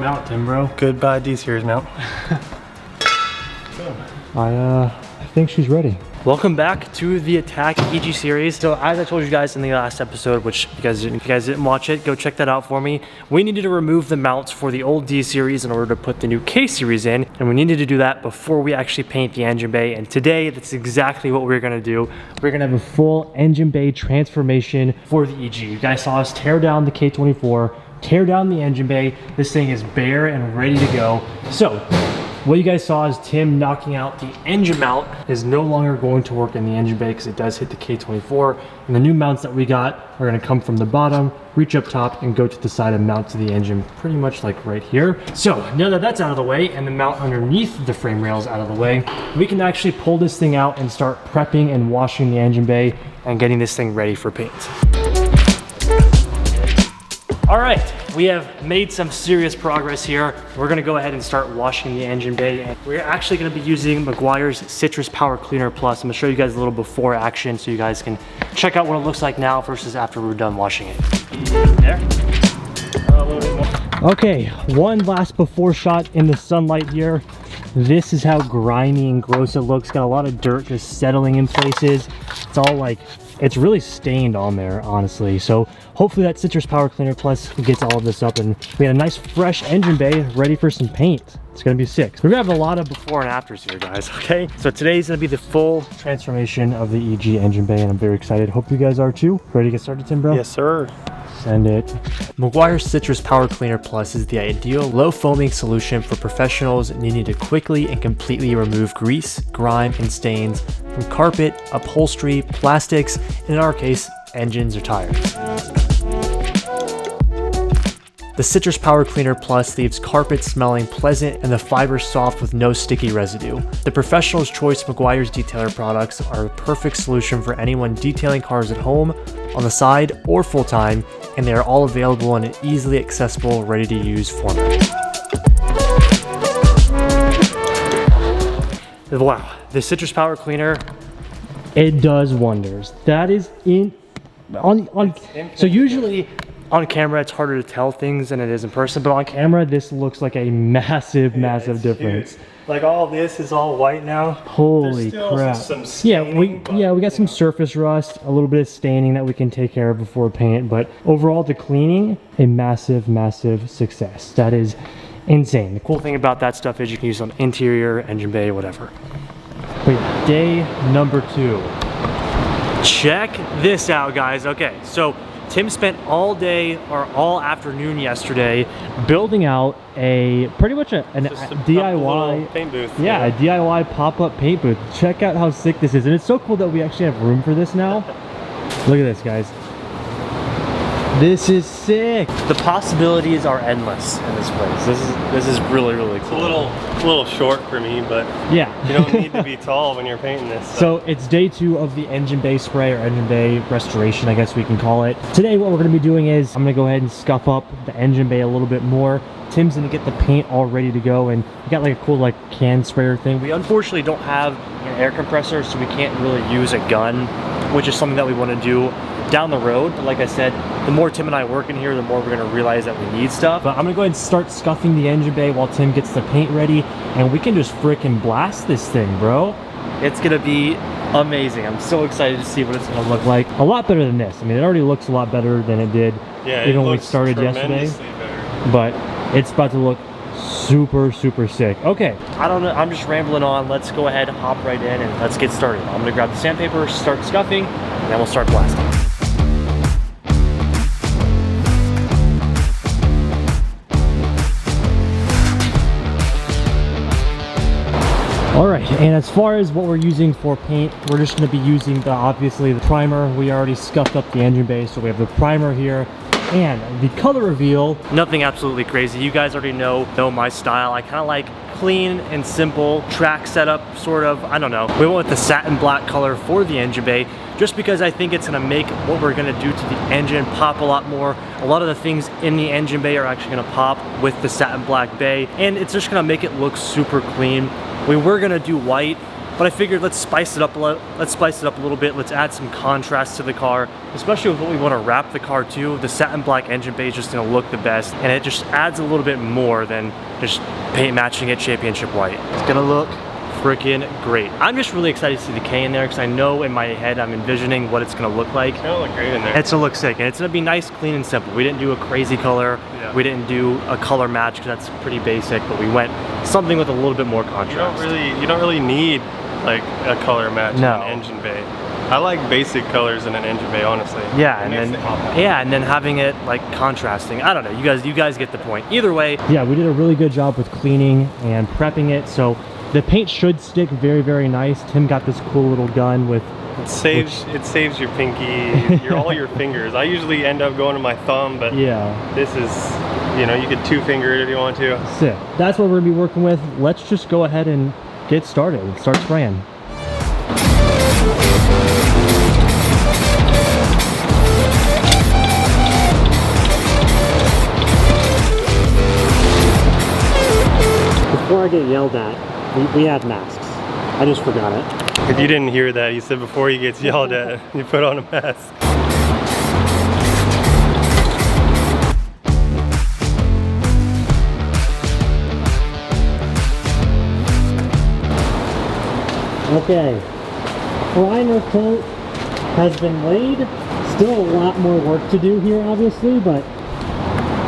mount, Tim, bro. Goodbye D-Series mount. I think she's ready. Welcome back to the Attack EG series. So as I told you guys in the last episode, which if you guys didn't watch it, go check that out for me. We needed to remove the mounts for the old D series in order to put the new K series in. And we needed to do that before we actually paint the engine bay. And today, that's exactly what we're gonna do. We're gonna have a full engine bay transformation for the EG. You guys saw us tear down the K24, tear down the engine bay. This thing is bare and ready to go. So, what you guys saw is Tim knocking out the engine mount is no longer going to work in the engine bay because it does hit the K24. And the new mounts that we got are going to come from the bottom, reach up top, and go to the side and mount to the engine pretty much like right here. So now that that's out of the way and the mount underneath the frame rail is out of the way, we can actually pull this thing out and start prepping and washing the engine bay and getting this thing ready for paint. All right, we have made some serious progress here. We're gonna go ahead and start washing the engine bay. And we're actually gonna be using Meguiar's Citrus Power Cleaner Plus. I'm gonna show you guys a little before action so you guys can check out what it looks like now versus after we're done washing it. There. A little bit more. Okay, one last before shot in the sunlight here. This is how grimy and gross it looks. Got a lot of dirt just settling in places. It's all like, it's really stained on there, honestly. So hopefully that Citrus Power Cleaner Plus gets all of this up and we had a nice fresh engine bay ready for some paint. It's gonna be sick. We're gonna have a lot of before and afters here, guys, okay? So today's gonna be the full transformation of the EG engine bay and I'm very excited. Hope you guys are too. Ready to get started, Tim, bro? Yes, sir. Send it. Meguiar's Citrus Power Cleaner Plus is the ideal low foaming solution for professionals needing to quickly and completely remove grease, grime, and stains from carpet, upholstery, plastics, and in our case, engines or tires. The Citrus Power Cleaner Plus leaves carpet smelling pleasant and the fibers soft with no sticky residue. The professional's choice Meguiar's detailer products are a perfect solution for anyone detailing cars at home, on the side, or full-time, and they are all available in an easily accessible, ready-to-use format. Wow, the Citrus Power Cleaner, it does wonders. That is so usually on camera it's harder to tell things than it is in person, but on camera this looks like a massive difference. Huge. Like all this is all white now. Holy crap. Some staining, we got some surface rust, a little bit of staining that we can take care of before paint, but overall the cleaning, a massive success. That is insane. The cool thing about that stuff is you can use it on interior, engine bay, whatever. But yeah, day number 2. Check this out, guys. Okay, so Tim spent all day or all afternoon yesterday building out a pretty much a DIY paint booth. Yeah, a DIY pop-up paint booth. Check out how sick this is, and it's so cool that we actually have room for this now. Look at this, guys. This is sick. The possibilities are endless in this place. This is really cool. It's a little short for me, but yeah, you don't need to be tall when you're painting this. So it's day 2 of the engine bay spray, or engine bay restoration, I guess we can call it. Today what we're going to be doing is I'm going to go ahead and scuff up the engine bay a little bit more. Tim's going to get the paint all ready to go, and we got like a cool like can sprayer thing. We unfortunately don't have an air compressor, so we can't really use a gun, which is something that we want to do down the road. But like I said, the more Tim and I work in here, the more we're gonna realize that we need stuff. But I'm gonna go ahead and start scuffing the engine bay while Tim gets the paint ready, and we can just freaking blast this thing, bro. It's gonna be amazing. I'm so excited to see what it's gonna look like. A lot better than this. I mean, it already looks a lot better than it did even when we started yesterday. But it's about to look super sick. Okay, I don't know, I'm just rambling on. Let's go ahead, hop right in, and let's get started. I'm gonna grab the sandpaper, start scuffing, and then we'll start blasting. All right, and as far as what we're using for paint, we're just gonna be using obviously the primer. We already scuffed up the engine bay, so we have the primer here. And the color reveal, nothing absolutely crazy. You guys already know my style. I kind of like clean and simple track setup, sort of. I don't know. We went with the satin black color for the engine bay just because I think it's gonna make what we're gonna do to the engine pop a lot more. A lot of the things in the engine bay are actually gonna pop with the satin black bay, and it's just gonna make it look super clean. We were gonna do white, but I figured let's spice it up a little bit. Let's add some contrast to the car, especially with what we want to wrap the car to. The satin black engine bay is just going to look the best, and it just adds a little bit more than just paint matching it championship white. It's going to look freaking great. I'm just really excited to see the K in there because I know in my head I'm envisioning what it's going to look like. It's going to look great in there. It's going to look sick, and it's going to be nice, clean, and simple. We didn't do a crazy color. Yeah. We didn't do a color match because that's pretty basic, but we went something with a little bit more contrast. You don't really need like a color match in an engine bay. I like basic colors in an engine bay, honestly. Yeah, and then having it like contrasting. I don't know. You guys get the point. Either way, yeah, we did a really good job with cleaning and prepping it, so the paint should stick very, very nice. Tim got this cool little gun with... It saves your pinky, all your fingers. I usually end up going to my thumb, but yeah, this is, you know, you could two-finger it if you want to. Sick. That's what we're gonna be working with. Let's just go ahead and get started. Start spraying. Before I get yelled at, we have masks. I just forgot it. If you didn't hear that, you said before he gets yelled at, you put on a mask. Okay, primer coat has been laid. Still a lot more work to do here, obviously, but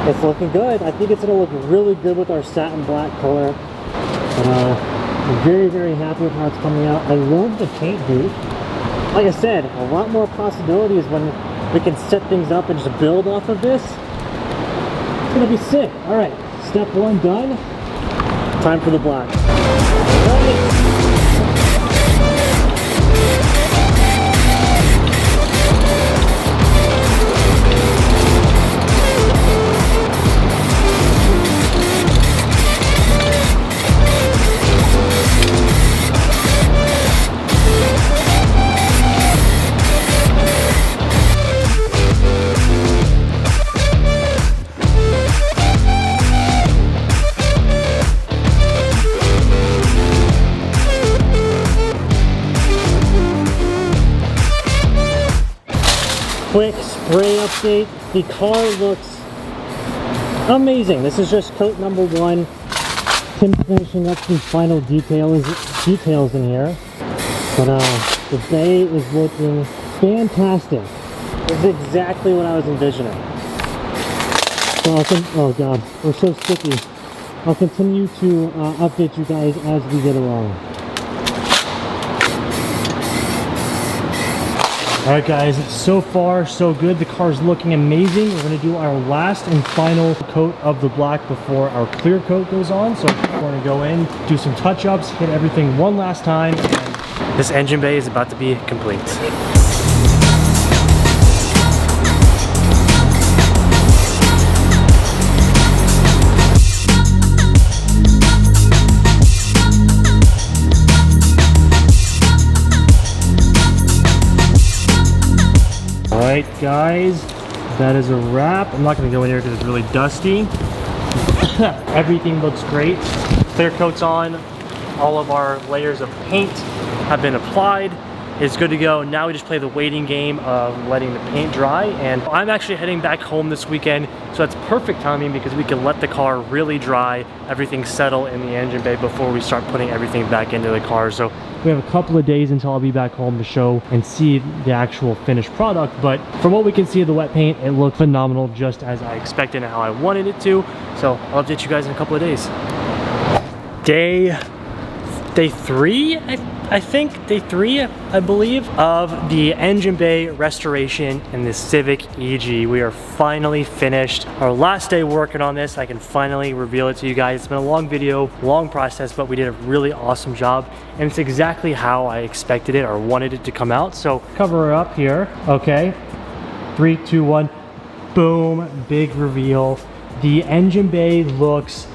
it's looking good. I think it's gonna look really good with our satin black color. I'm very, very happy with how it's coming out. I love the paint booth. Like I said, a lot more possibilities when we can set things up and just build off of this. It's gonna be sick. All right, step one done. Time for the black. All right. Quick spray update. The car looks amazing. This is just coat number one. Tim's finishing up some final details in here. But the bay is looking fantastic. It's exactly what I was envisioning. So oh god, we're so sticky. I'll continue to update you guys as we get along. Alright guys, so far so good. The car's looking amazing. We're going to do our last and final coat of the black before our clear coat goes on. So we're going to go in, do some touch-ups, hit everything one last time, and this engine bay is about to be complete. Alright guys, that is a wrap. I'm not going to go in here because it's really dusty. Everything looks great. Clear coat's on. All of our layers of paint have been applied. It's good to go. Now we just play the waiting game of letting the paint dry, and I'm actually heading back home this weekend, so that's perfect timing because we can let the car really dry, everything settle in the engine bay before we start putting everything back into the car. So we have a couple of days until I'll be back home to show and see the actual finished product, but from what we can see of the wet paint, it looked phenomenal, just as I expected and how I wanted it to. So I'll update you guys in a couple of days. Day 3, I think, day 3, I believe, of the engine bay restoration in the Civic EG. We are finally finished. Our last day working on this. I can finally reveal it to you guys. It's been a long video, long process, but we did a really awesome job, and it's exactly how I expected it or wanted it to come out. So cover her up here. Okay, 3, 2, 1, boom, big reveal. The engine bay looks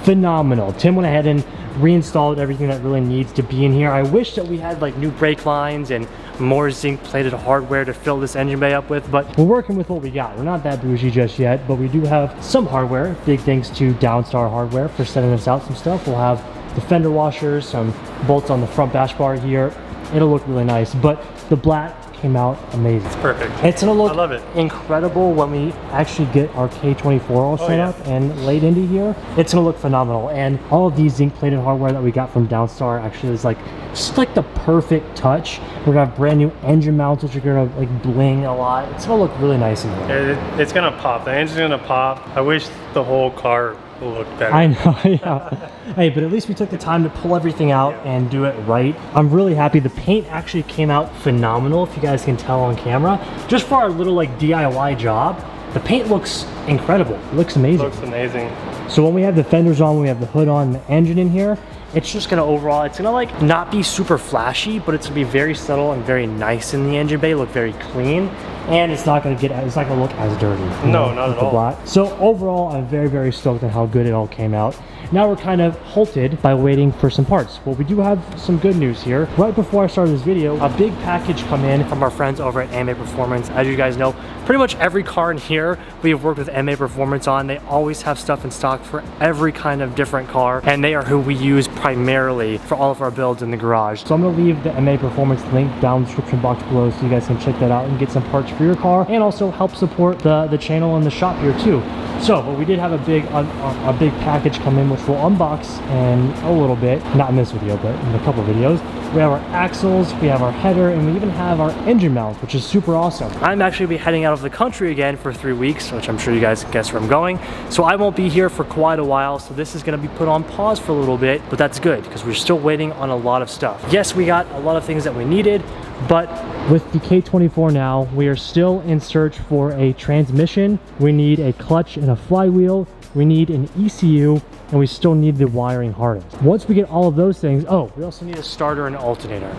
phenomenal. Tim went ahead and reinstalled everything that really needs to be in here. I wish that we had like new brake lines and more zinc plated hardware to fill this engine bay up with, but we're working with what we got. We're not that bougie just yet, but we do have some hardware. Big thanks to Downstar Hardware for sending us out some stuff. We'll have the fender washers, some bolts on the front bash bar here. It'll look really nice, but the black came out amazing. It's perfect. It's gonna look I love it. incredible when we actually get our K24 all set up and laid into here. It's gonna look phenomenal. And all of these zinc plated hardware that we got from Downstar actually is like just like the perfect touch. We're gonna have brand new engine mounts which are gonna like bling a lot. It's gonna look really nice in here. It's gonna pop. The engine's gonna pop. I wish the whole car will look better. I know, yeah. Hey, but at least we took the time to pull everything out and do it right. I'm really happy. The paint actually came out phenomenal, if you guys can tell on camera. Just for our little like DIY job, the paint looks incredible. It looks amazing. It looks amazing. So when we have the fenders on, when we have the hood on, the engine in here, it's just gonna overall, it's gonna like not be super flashy, but it's gonna be very subtle and very nice in the engine bay, look very clean. And it's not gonna look as dirty. No, not at all. Black. So overall, I'm very, very stoked on how good it all came out. Now we're kind of halted by waiting for some parts. Well, we do have some good news here. Right before I started this video, a big package come in from our friends over at APR Performance. As you guys know, pretty much every car in here we have worked with APR Performance on. They always have stuff in stock for every kind of different car, and they are who we use primarily for all of our builds in the garage. So I'm gonna leave the APR Performance link down in the description box below so you guys can check that out and get some parts for your car and also help support the channel and the shop here too. So, but we did have a big package come in, which we'll unbox in a little bit. Not in this video, but in a couple videos. We have our axles, we have our header, and we even have our engine mount, which is super awesome. I'm actually be heading out of the country again for 3 weeks, which I'm sure you guys guess where I'm going. So I won't be here for quite a while, so this is gonna be put on pause for a little bit, but that's good, because we're still waiting on a lot of stuff. Yes, we got a lot of things that we needed, but with the K24 now, we are still in search for a transmission. We need a clutch and a flywheel. We need an ECU, and we still need the wiring harness. Once we get all of those things, oh, we also need a starter and alternator.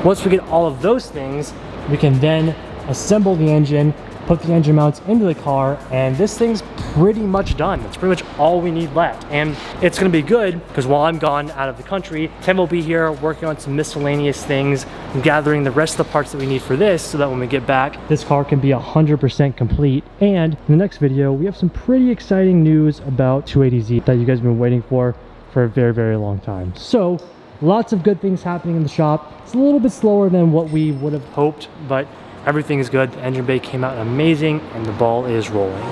Once we get all of those things, we can then assemble the engine, put the engine mounts into the car, and this thing's pretty much done. That's pretty much all we need left. And it's gonna be good because while I'm gone out of the country, Tim will be here working on some miscellaneous things and gathering the rest of the parts that we need for this so that when we get back, this car can be 100% complete. And in the next video, we have some pretty exciting news about 280Z that you guys have been waiting for a very, very long time. So lots of good things happening in the shop. It's a little bit slower than what we would have hoped, but everything is good. The engine bay came out amazing and the ball is rolling.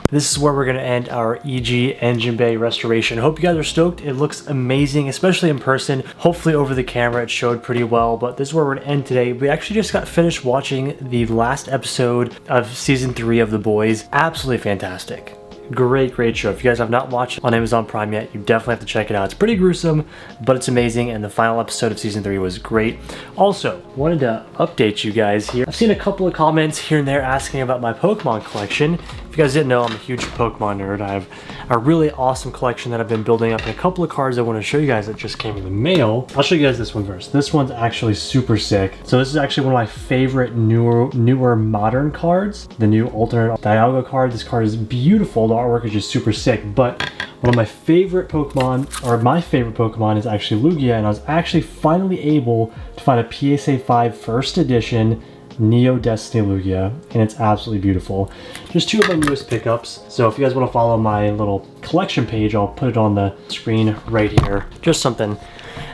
This is where we're gonna end our EG engine bay restoration. Hope you guys are stoked. It looks amazing, especially in person. Hopefully over the camera it showed pretty well, but this is where we're gonna end today. We actually just got finished watching the last episode of season 3 of The Boys. Absolutely fantastic. Great show. If you guys have not watched it on Amazon Prime yet, you definitely have to check it out. It's pretty gruesome, but it's amazing, and the final episode of season 3 was great. Also, wanted to update you guys here. I've seen a couple of comments here and there asking about my Pokemon collection. If you guys didn't know, I'm a huge Pokemon nerd. I have a really awesome collection that I've been building up, and a couple of cards I want to show you guys that just came in the mail. I'll show you guys this one first. This one's actually super sick. So this is actually one of my favorite newer modern cards, the new alternate Dialga card. This card is beautiful. The artwork is just super sick, but one of my favorite Pokemon, or my favorite Pokemon, is actually Lugia, and I was actually finally able to find a PSA 5 first edition Neo Destiny Lugia, and it's absolutely beautiful. Just 2 of my newest pickups, so if you guys want to follow my little collection page, I'll put it on the screen right here. Just something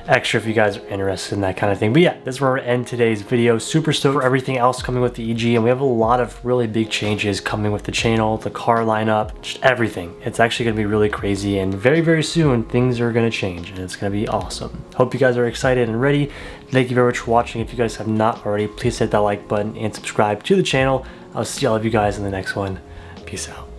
extra if you guys are interested in that kind of thing. But yeah, this is where we're gonna end today's video. Super stoked for everything else coming with the EG, and we have a lot of really big changes coming with the channel, the car lineup, just everything. It's actually gonna be really crazy, and very soon things are gonna change, and it's gonna be awesome. Hope you guys are excited and ready. Thank you very much for watching. If you guys have not already, please hit that like button and subscribe to the channel. I'll see all of you guys in the next one. Peace out.